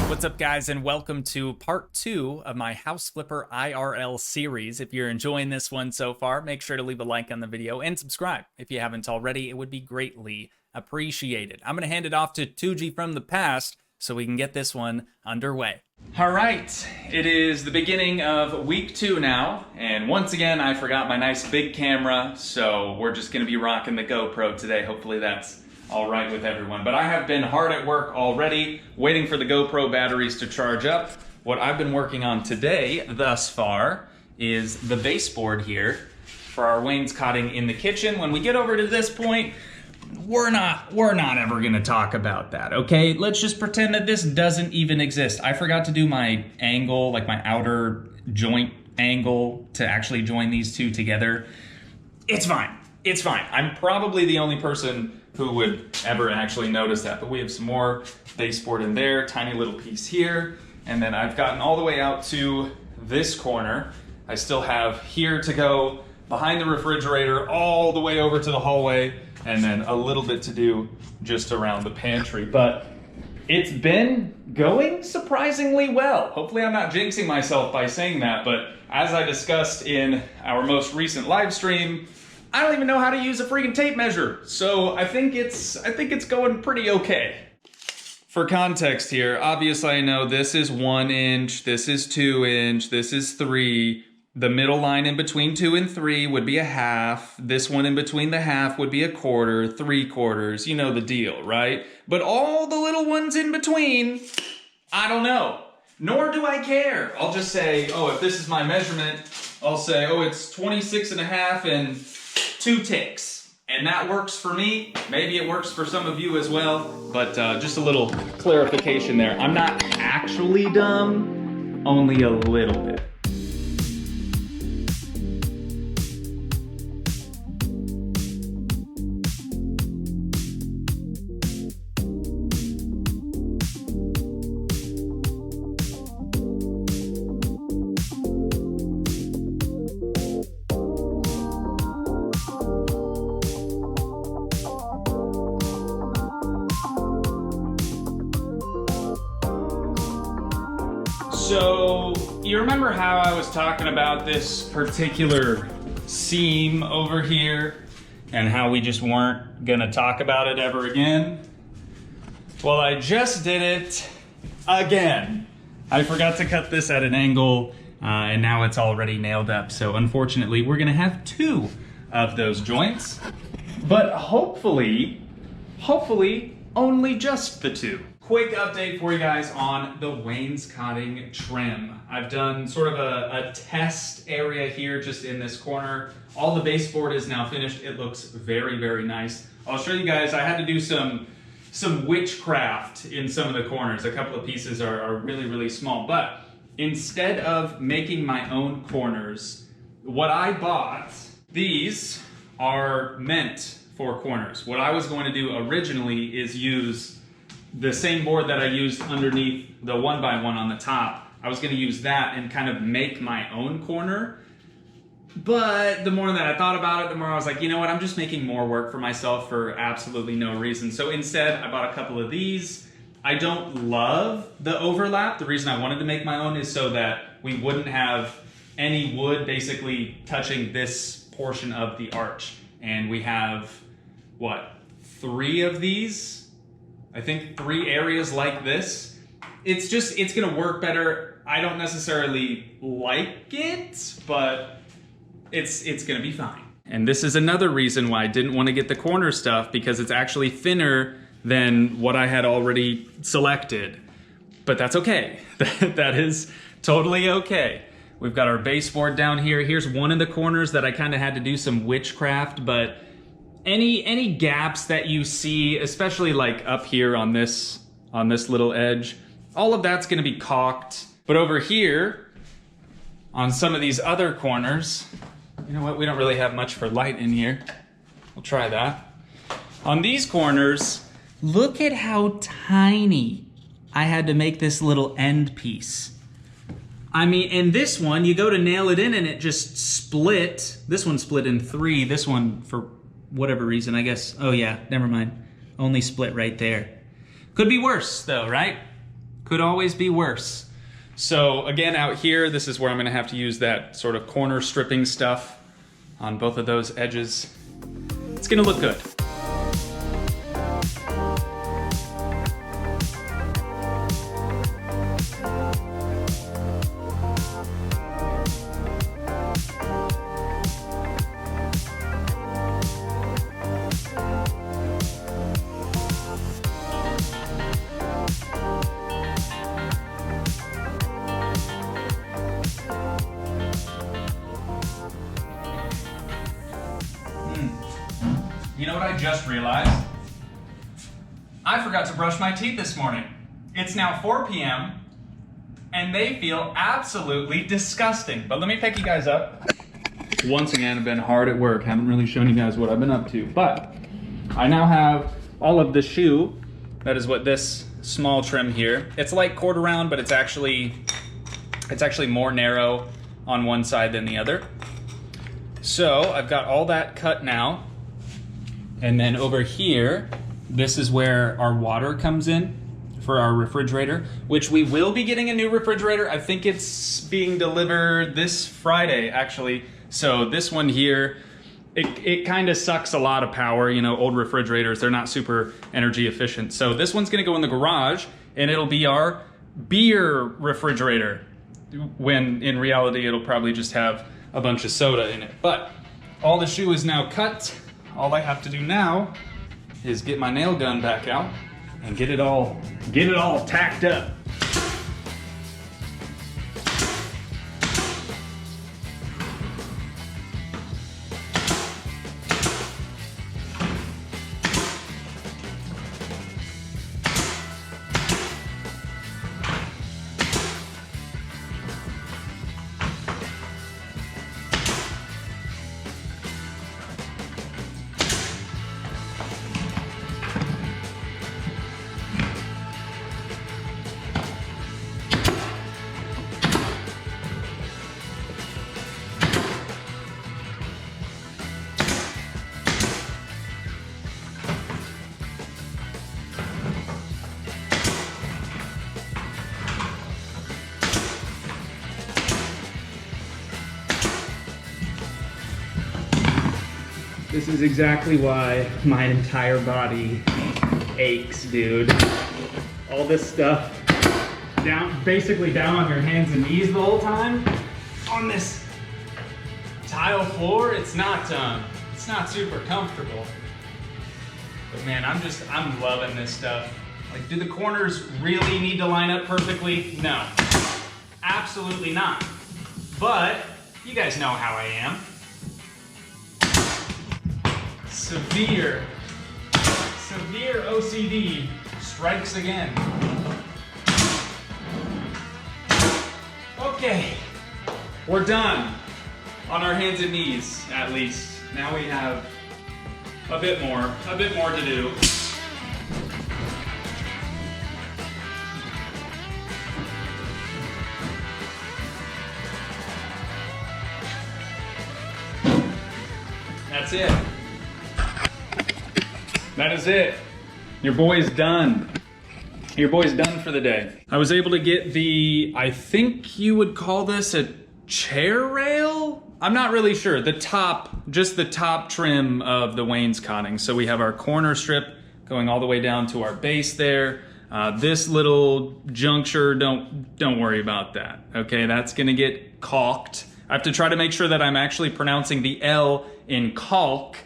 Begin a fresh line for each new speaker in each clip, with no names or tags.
What's up, guys, and welcome to part 2 of my House Flipper IRL series. If you're enjoying this one so far, make sure to leave a like on the video and subscribe if you haven't already. It would be greatly appreciated. I'm going to hand it off to Toogii from the past so we can get this one underway. All right, it is the beginning of week 2 now, and once again I forgot my nice big camera, so we're just going to be rocking the GoPro today. Hopefully that's all right with everyone. But I have been hard at work already, waiting for the GoPro batteries to charge up. What I've been working on today, thus far, is the baseboard here for our wainscoting in the kitchen. When we get over to this point, we're not ever gonna talk about that, okay? Let's just pretend that this doesn't even exist. I forgot to do my angle, like my outer joint angle to actually join these two together. It's fine, it's fine. I'm probably the only person who would ever actually notice that. But we have some more baseboard in there, tiny little piece here, and then I've gotten all the way out to this corner. I still have here to go, behind the refrigerator, all the way over to the hallway, and then a little bit to do just around the pantry. But it's been going surprisingly well. Hopefully I'm not jinxing myself by saying that, but as I discussed in our most recent live stream, I don't even know how to use a freaking tape measure, so I think it's going pretty okay. For context here, obviously I know this is 1 inch, this is 2 inch, this is 3. The middle line in between 2 and 3 would be a half. This one in between the half would be a quarter, 3/4. You know the deal, right? But all the little ones in between, I don't know. Nor do I care. I'll just say, oh, if this is my measurement, I'll say, oh, it's 26.5 and 2 ticks, and that works for me. Maybe it works for some of you as well, but just a little clarification there. I'm not actually dumb, only a little bit. So, you remember how I was talking about this particular seam over here and how we just weren't gonna talk about it ever again? Well, I just did it again. I forgot to cut this at an angle and now it's already nailed up. So unfortunately, we're gonna have 2 of those joints, but hopefully only just the 2. Quick update for you guys on the wainscoting trim. I've done sort of a test area here just in this corner. All the baseboard is now finished. It looks very, very nice. I'll show you guys, I had to do some witchcraft in some of the corners. A couple of pieces are really, really small, but instead of making my own corners, what I bought, these are meant for corners. What I was going to do originally is use the same board that I used underneath the 1x1 on the top. I was gonna use that and kind of make my own corner. But the more that I thought about it, the more I was like, you know what, I'm just making more work for myself for absolutely no reason. So instead, I bought a couple of these. I don't love the overlap. The reason I wanted to make my own is so that we wouldn't have any wood basically touching this portion of the arch. And we have, what, 3 of these? I think 3 areas like this. It's gonna work better. I don't necessarily like it, but it's gonna be fine. And this is another reason why I didn't want to get the corner stuff, because it's actually thinner than what I had already selected. But that's okay. That is totally okay. We've got our baseboard down here. Here's one of the corners that I kind of had to do some witchcraft, but any gaps that you see, especially like up here on this little edge, all of that's gonna be caulked. But over here, on some of these other corners, you know what, we don't really have much for light in here. We'll try that. On these corners, look at how tiny I had to make this little end piece. I mean, in this one, you go to nail it in and it just split. This one split in 3, this one for whatever reason, I guess. Oh yeah, never mind. Only split right there. Could be worse though, right? Could always be worse. So again, out here, this is where I'm gonna have to use that sort of corner stripping stuff on both of those edges. It's gonna look good. You know what I just realized? I forgot to brush my teeth this morning. It's now 4 p.m. and they feel absolutely disgusting. But let me pick you guys up. Once again, I've been hard at work. Haven't really shown you guys what I've been up to. But I now have all of the shoe. That is what this small trim here. It's like quarter round, but it's actually more narrow on one side than the other. So I've got all that cut now. And then over here, this is where our water comes in for our refrigerator, which we will be getting a new refrigerator. I think it's being delivered this Friday, actually. So this one here, it kind of sucks a lot of power. You know, old refrigerators, they're not super energy efficient. So this one's gonna go in the garage and it'll be our beer refrigerator, when in reality, it'll probably just have a bunch of soda in it. But all the shoe is now cut. All I have to do now is get my nail gun back out and get it all tacked up. This is exactly why my entire body aches, dude. All this stuff basically down on your hands and knees the whole time on this tile floor. It's not super comfortable. But man, I'm loving this stuff. Like, do the corners really need to line up perfectly? No, absolutely not. But you guys know how I am. Severe OCD strikes again. Okay, we're done on our hands and knees, at least. Now we have a bit more to do. That's it. That is it. Your boy's done. Your boy's done for the day. I was able to get I think you would call this a chair rail? I'm not really sure. Just the top trim of the wainscoting. So we have our corner strip going all the way down to our base there. This little juncture, don't worry about that. Okay, that's gonna get caulked. I have to try to make sure that I'm actually pronouncing the L in caulk.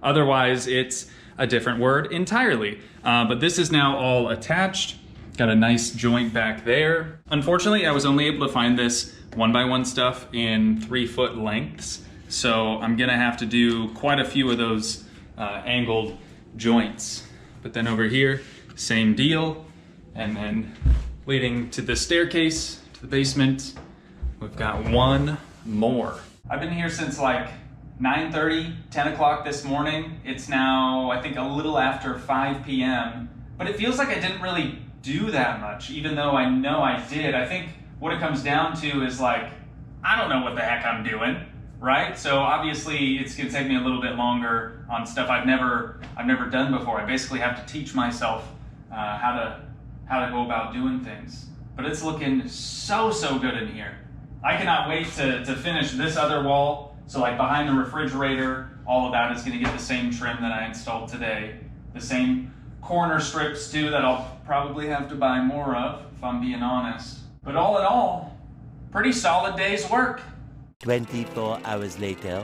Otherwise, it's a different word entirely. But this is now all attached. Got a nice joint back there. Unfortunately, I was only able to find this 1x1 stuff in 3-foot lengths. So I'm gonna have to do quite a few of those angled joints. But then over here, same deal. And then leading to the staircase, to the basement, we've got one more. I've been here since like 9:30, 10 o'clock this morning. It's now, I think, a little after 5 p.m. But it feels like I didn't really do that much, even though I know I did. I think what it comes down to is like, I don't know what the heck I'm doing, right? So obviously it's gonna take me a little bit longer on stuff I've never done before. I basically have to teach myself how to go about doing things. but it's looking so good in here. I cannot wait to finish this other wall. So like behind the refrigerator, all of that is gonna get the same trim that I installed today. The same corner strips too that I'll probably have to buy more of, if I'm being honest. But all in all, pretty solid day's work.
24 hours later.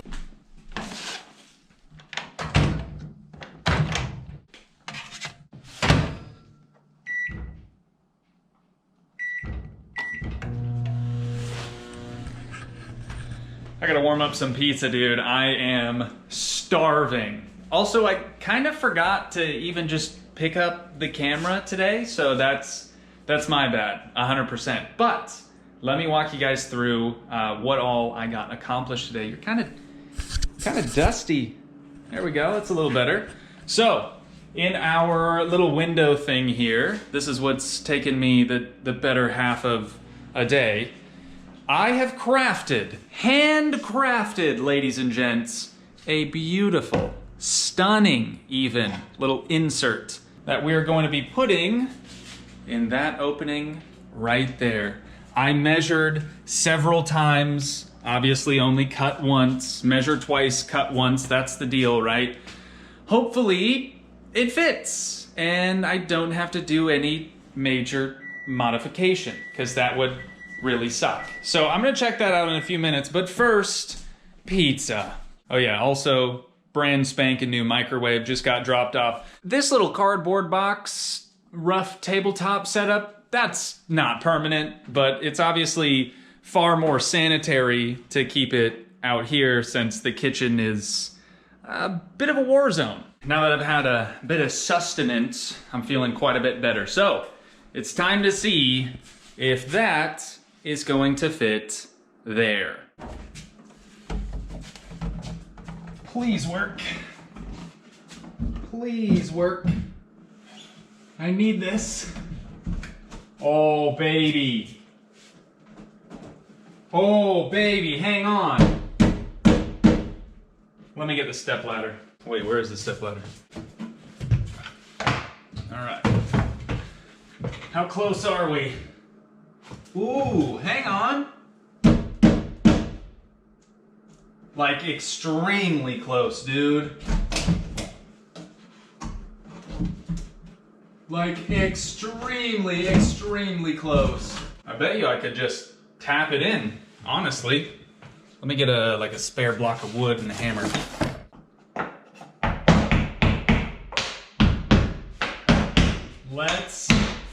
I gotta warm up some pizza, dude. I am starving. Also, I kind of forgot to even just pick up the camera today, so that's my bad, 100%. But let me walk you guys through what all I got accomplished today. You're kind of dusty. There we go, that's a little better. So, in our little window thing here, this is what's taken me the better half of a day. I have handcrafted, ladies and gents, a beautiful, stunning even, little insert that we're going to be putting in that opening right there. I measured several times, obviously only cut once, measure twice, cut once, that's the deal, right? Hopefully it fits and I don't have to do any major modification, because that would really suck. So I'm gonna check that out in a few minutes, but first, pizza. Oh yeah, also brand spanking new microwave just got dropped off. This little cardboard box, rough tabletop setup, that's not permanent, but it's obviously far more sanitary to keep it out here since the kitchen is a bit of a war zone. Now that I've had a bit of sustenance, I'm feeling quite a bit better. So it's time to see if that is going to fit there. Please work. Please work. I need this. Oh, baby. Oh, baby, hang on. Let me get the stepladder. Wait, where is the stepladder? All right. How close are we? Ooh, hang on. Like extremely close, dude. Like extremely close. I bet you I could just tap it in, honestly. Let me get a spare block of wood and a hammer. Let's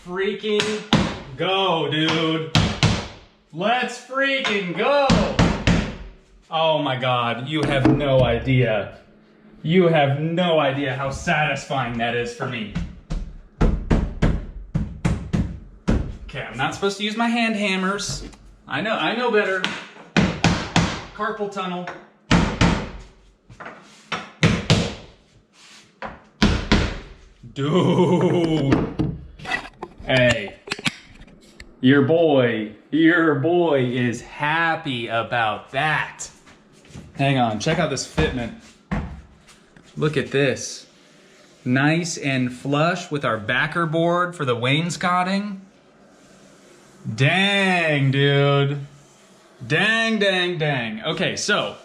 freaking go, dude. Let's freaking go. Oh my God, you have no idea. You have no idea how satisfying that is for me. Okay, I'm not supposed to use my hand hammers. I know better. Carpal tunnel. Dude. Hey. Your boy is happy about that. Hang on, check out this fitment. Look at this. Nice and flush with our backer board for the wainscoting. Dang, dude. Dang. Okay, so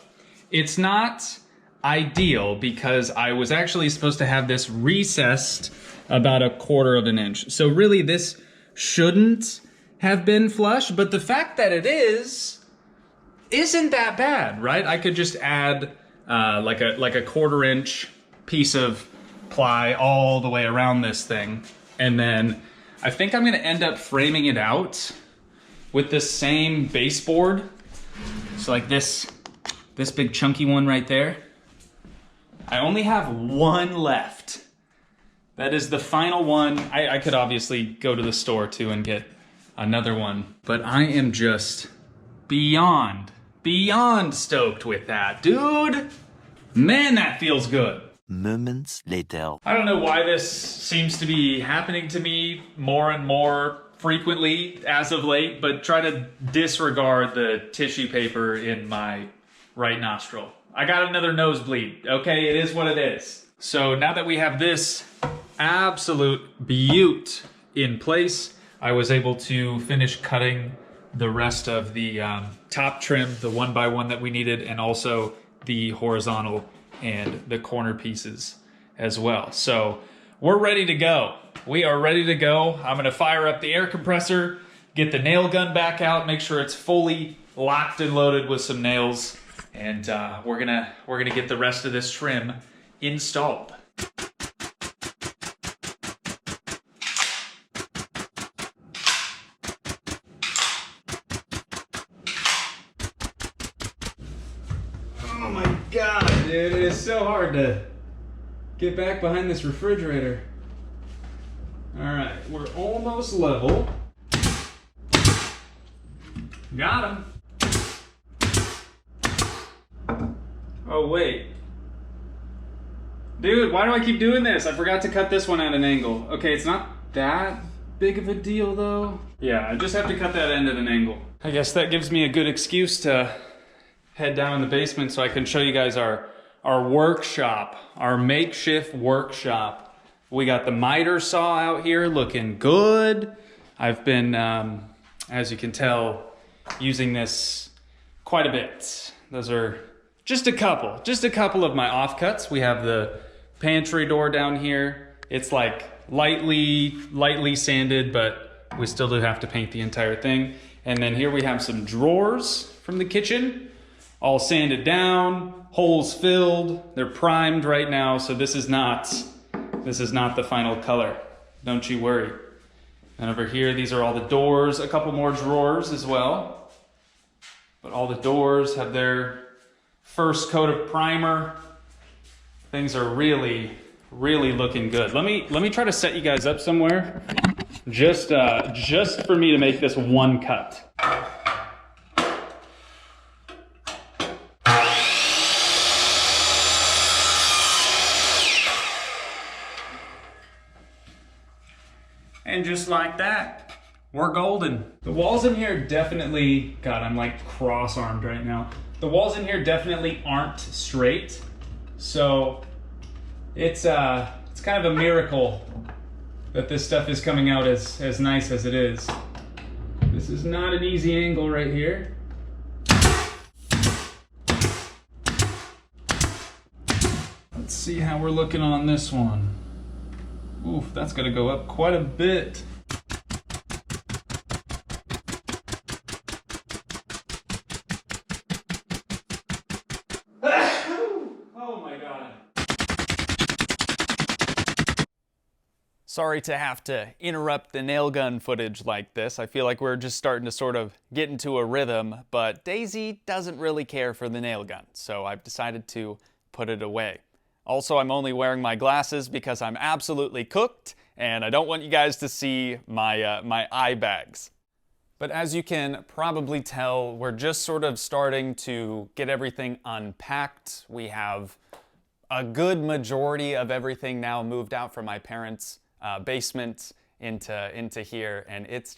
it's not ideal because I was actually supposed to have this recessed about 1/4 of an inch. So really this shouldn't have been flush, but the fact that it isn't that bad, right? I could just add like a 1/4 inch piece of ply all the way around this thing. And then I think I'm gonna end up framing it out with this same baseboard. So like this big chunky one right there. I only have one left. That is the final one. I could obviously go to the store too and get another one, but I am just beyond stoked with that, dude. Man, that feels good.
Moments later.
I don't know why this seems to be happening to me more and more frequently as of late, but try to disregard the tissue paper in my right nostril. I got another nosebleed, okay? It is what it is. So now that we have this absolute beaut in place, I was able to finish cutting the rest of the top trim, the 1x1 that we needed, and also the horizontal and the corner pieces as well. So we're ready to go. We are ready to go. I'm gonna fire up the air compressor, get the nail gun back out, make sure it's fully locked and loaded with some nails, and we're gonna get the rest of this trim installed. Oh my god, dude, it is so hard to get back behind this refrigerator. Alright, we're almost level. Got him. Oh wait. Dude, why do I keep doing this? I forgot to cut this one at an angle. Okay, it's not that big of a deal though. Yeah, I just have to cut that end at an angle. I guess that gives me a good excuse to head down in the basement so I can show you guys our workshop, our makeshift workshop. We got the miter saw out here looking good. I've been, as you can tell, using this quite a bit. Those are just a couple of my offcuts. We have the pantry door down here. It's like lightly sanded, but we still do have to paint the entire thing. And then here we have some drawers from the kitchen, all sanded down, holes filled. They're primed right now, so this is not the final color. Don't you worry. And over here, these are all the doors, a couple more drawers as well. But all the doors have their first coat of primer. Things are really looking good. Let me try to set you guys up somewhere, just for me to make this one cut. And just like that, we're golden. The walls in here definitely, God, I'm like cross-armed right now. The walls in here definitely aren't straight. So it's kind of a miracle that this stuff is coming out as nice as it is. This is not an easy angle right here. Let's see how we're looking on this one. Oof, that's gonna go up quite a bit. Oh my God. Sorry to have to interrupt the nail gun footage like this. I feel like we're just starting to sort of get into a rhythm, but Daisy doesn't really care for the nail gun, so I've decided to put it away. Also, I'm only wearing my glasses because I'm absolutely cooked and I don't want you guys to see my eye bags. But as you can probably tell, we're just sort of starting to get everything unpacked. We have a good majority of everything now moved out from my parents' basement into here, and it's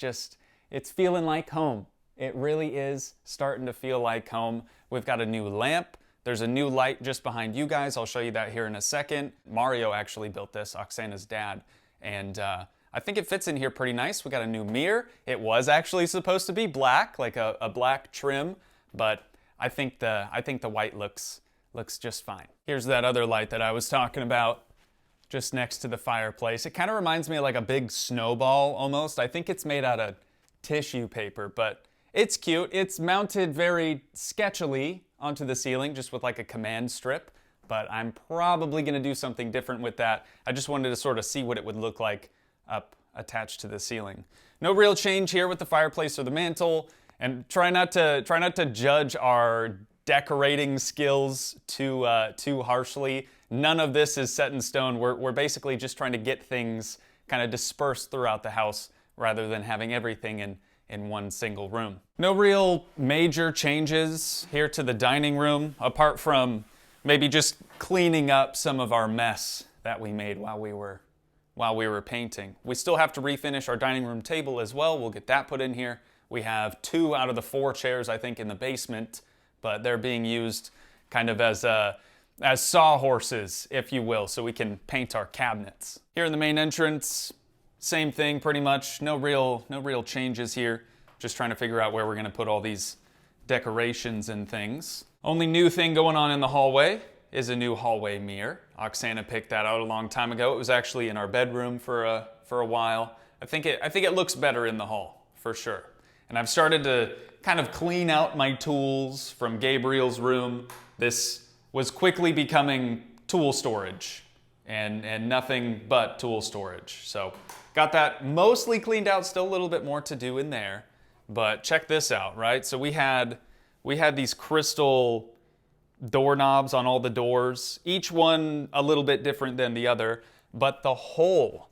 feeling like home. It really is starting to feel like home. We've got a new lamp. There's a new light just behind you guys. I'll show you that here in a second. Mario actually built this, Oksana's dad, and I think it fits in here pretty nice. We got a new mirror. It was actually supposed to be black, like a black trim, but I think the white looks just fine. Here's that other light that I was talking about, just next to the fireplace. It kind of reminds me of like a big snowball almost. I think it's made out of tissue paper, but it's cute. It's mounted very sketchily onto the ceiling, just with like a command strip, but I'm probably gonna do something different with that. I just wanted to sort of see what it would look like up attached to the ceiling. No real change here with the fireplace or the mantle, and try not to judge our decorating skills too harshly. None of this is set in stone. We're basically just trying to get things kind of dispersed throughout the house rather than having everything in one single room. No real major changes here to the dining room, apart from maybe just cleaning up some of our mess that we made while we were painting. We still have to refinish our dining room table as well. We'll get that put in here. We have 2 out of the 4 chairs, I think, in the basement, but they're being used kind of as sawhorses, if you will, so we can paint our cabinets. Here in the main entrance,
same thing pretty much. No real changes here. Just trying to figure out where we're gonna put all these decorations and things. Only new thing going on in the hallway is a new hallway mirror. Oksana picked that out a long time ago. It was actually in our bedroom for a while. I think it looks better in the hall, for sure. And I've started to kind of clean out my tools from Gabriel's room. This was quickly becoming tool storage and nothing but tool storage. So got that mostly cleaned out, still a little bit more to do in there. But check this out, right? So we had these crystal doorknobs on all the doors, each one a little bit different than the other, but the hole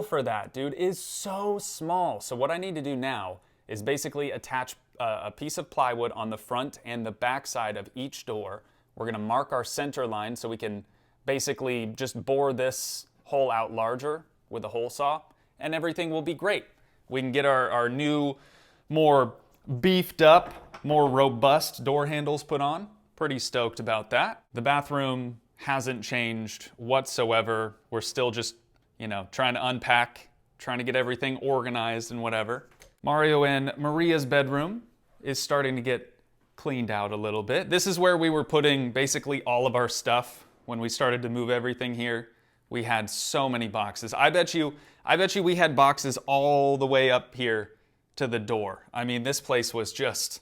for that, dude, is so small. So what I need to do now is basically attach a piece of plywood on the front and the back side of each door. We're gonna mark our center line so we can basically just bore this hole out larger with a hole saw, and everything will be great. We can get our new, more beefed up, more robust door handles put on. Pretty stoked about that. The bathroom hasn't changed whatsoever. We're still just, trying to unpack, trying to get everything organized and whatever. Mario and Maria's bedroom is starting to get cleaned out a little bit. This is where we were putting basically all of our stuff when we started to move everything here. We had so many boxes. I bet you we had boxes all the way up here to the door. I mean, this place was just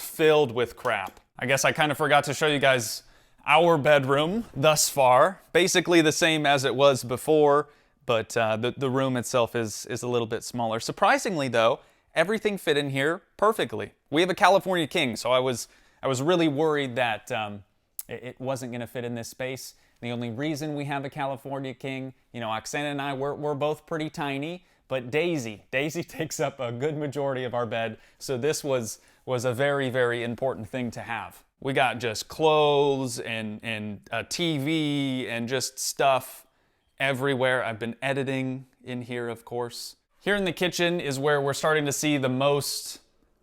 filled with crap. I guess I kind of forgot to show you guys our bedroom thus far. Basically the same as it was before, but the room itself is a little bit smaller. Surprisingly though, everything fit in here perfectly. We have a California King, so I was really worried that it wasn't gonna fit in this space. The only reason we have a California King, Oksana and I, we're both pretty tiny, but Daisy takes up a good majority of our bed, so this was a very, very important thing to have. We got just clothes and a TV and just stuff everywhere. I've been editing in here, of course. Here in the kitchen is where we're starting to see the most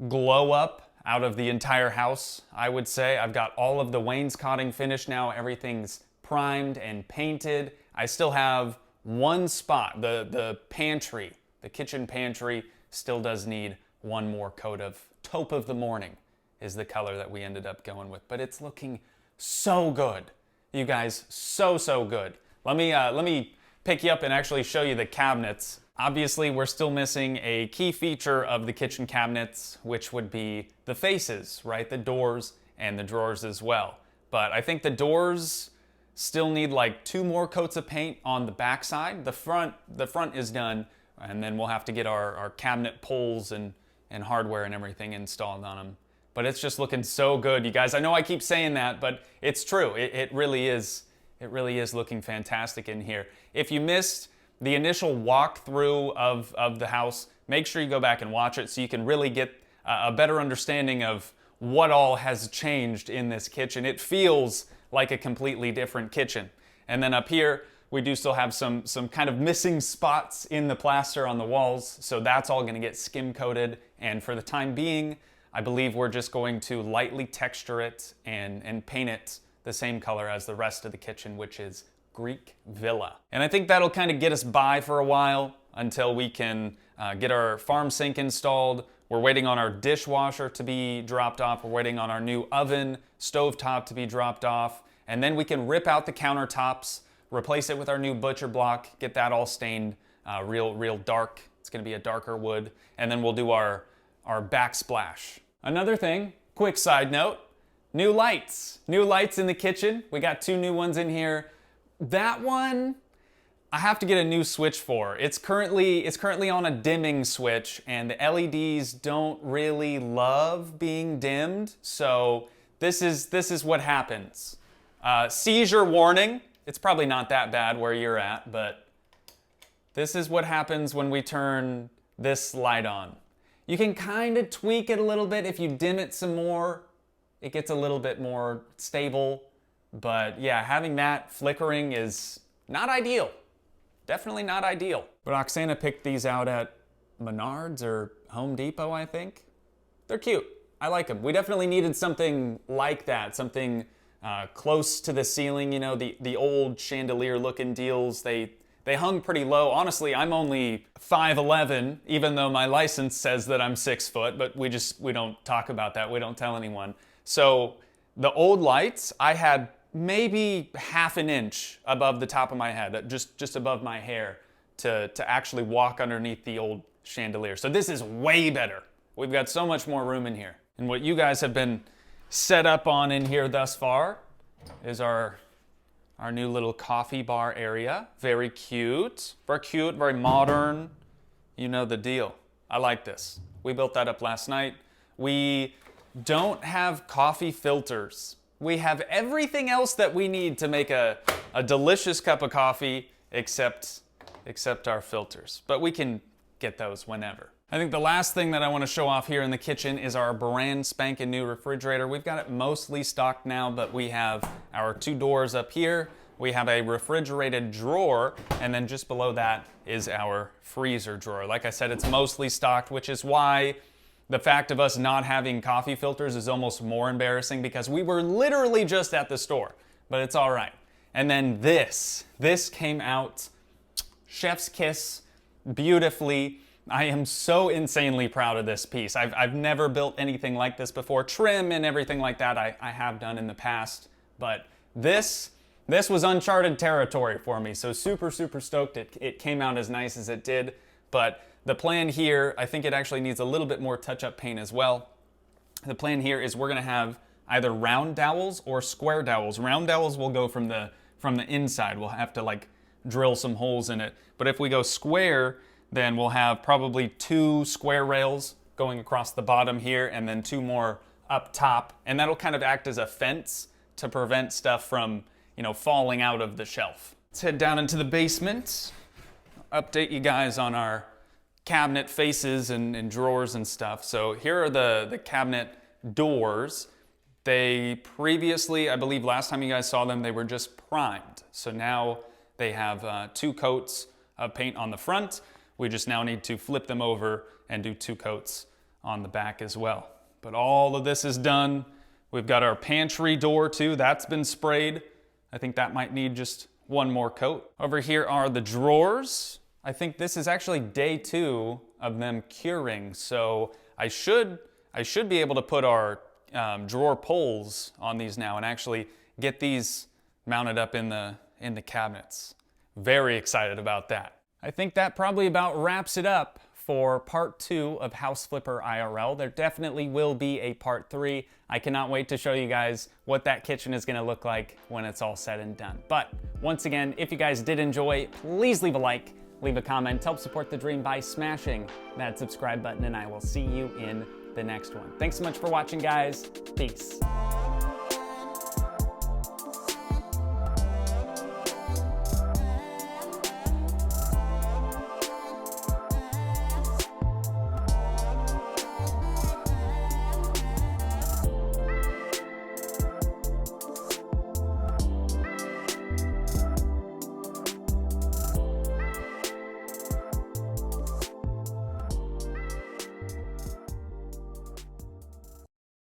glow up out of the entire house, I would say. I've got all of the wainscoting finished now. Everything's primed and painted. I still have one spot, the pantry, the kitchen pantry still does need one more coat of taupe of the morning is the color that we ended up going with, but it's looking so good. You guys, so good. Let me pick you up and actually show you the cabinets. Obviously, we're still missing a key feature of the kitchen cabinets, which would be the faces, right? The doors and the drawers as well. But I think the doors still need like 2 more coats of paint on the back side. The front is done, and then we'll have to get our cabinet pulls and hardware and everything installed on them. But it's just looking so good, you guys. I know I keep saying that, but it's true. It really is looking fantastic in here. If you missed the initial walkthrough of the house, make sure you go back and watch it so you can really get a better understanding of what all has changed in this kitchen. It feels like a completely different kitchen. And then up here, we do still have some kind of missing spots in the plaster on the walls, so that's all gonna get skim coated. And for the time being, I believe we're just going to lightly texture it and paint it the same color as the rest of the kitchen, which is Greek Villa. And I think that'll kind of get us by for a while until we can get our farm sink installed. We're waiting on our dishwasher to be dropped off. We're waiting on our new oven, stovetop to be dropped off. And then we can rip out the countertops, replace it with our new butcher block, get that all stained real dark. It's gonna be a darker wood. And then we'll do our backsplash. Another thing, quick side note, new lights. New lights in the kitchen. We got 2 new ones in here. That one, I have to get a new switch for. It's currently on a dimming switch, and the LEDs don't really love being dimmed, so this is what happens. Seizure warning. It's probably not that bad where you're at, but this is what happens when we turn this light on. You can kind of tweak it a little bit. If you dim it some more, it gets a little bit more stable. But yeah, having that flickering is not ideal. Definitely not ideal. But Oksana picked these out at Menards or Home Depot, I think. They're cute. I like them. We definitely needed something like that, something close to the ceiling. You know, the old chandelier looking deals, they they hung pretty low. Honestly, I'm only 5'11", even though my license says that I'm 6 foot, but we don't talk about that. We don't tell anyone. So the old lights, I had maybe half an inch above the top of my head, just above my hair, to actually walk underneath the old chandelier. So this is way better. We've got so much more room in here. And what you guys have been set up on in here thus far is our new little coffee bar area. Very cute, very modern. You know the deal. I like this. We built that up last night. We don't have coffee filters. We have everything else that we need to make a delicious cup of coffee except our filters. But we can get those whenever. I think the last thing that I want to show off here in the kitchen is our brand spanking new refrigerator. We've got it mostly stocked now, but we have our 2 doors up here. We have a refrigerated drawer, and then just below that is our freezer drawer. Like I said, it's mostly stocked, which is why the fact of us not having coffee filters is almost more embarrassing, because we were literally just at the store, but it's all right. And then this came out chef's kiss beautifully. I am so insanely proud of this piece. I've never built anything like this before. Trim and everything like that I have done in the past, but this was uncharted territory for me, so super stoked it came out as nice as it did. But the plan here, I think it actually needs a little bit more touch-up paint as well. The plan here is we're gonna have either round dowels or square dowels. Round dowels will go from the inside. We'll have to like drill some holes in it. But if we go square, then we'll have probably 2 square rails going across the bottom here, and then 2 more up top. And that'll kind of act as a fence to prevent stuff from, falling out of the shelf. Let's head down into the basement. Update you guys on our cabinet faces and drawers and stuff. So here are the cabinet doors. They previously, I believe last time you guys saw them, they were just primed. So now they have 2 coats of paint on the front. We just now need to flip them over and do 2 coats on the back as well. But all of this is done. We've got our pantry door too. That's been sprayed. I think that might need just 1 more coat. Over here are the drawers. I think this is actually day 2 of them curing. So I should be able to put our drawer poles on these now and actually get these mounted up in the cabinets. Very excited about that. I think that probably about wraps it up for part 2 of House Flipper IRL. There definitely will be a part 3. I cannot wait to show you guys what that kitchen is gonna look like when it's all said and done. But once again, if you guys did enjoy, please leave a like, leave a comment, help support the dream by smashing that subscribe button, and I will see you in the next one. Thanks so much for watching, guys. Peace.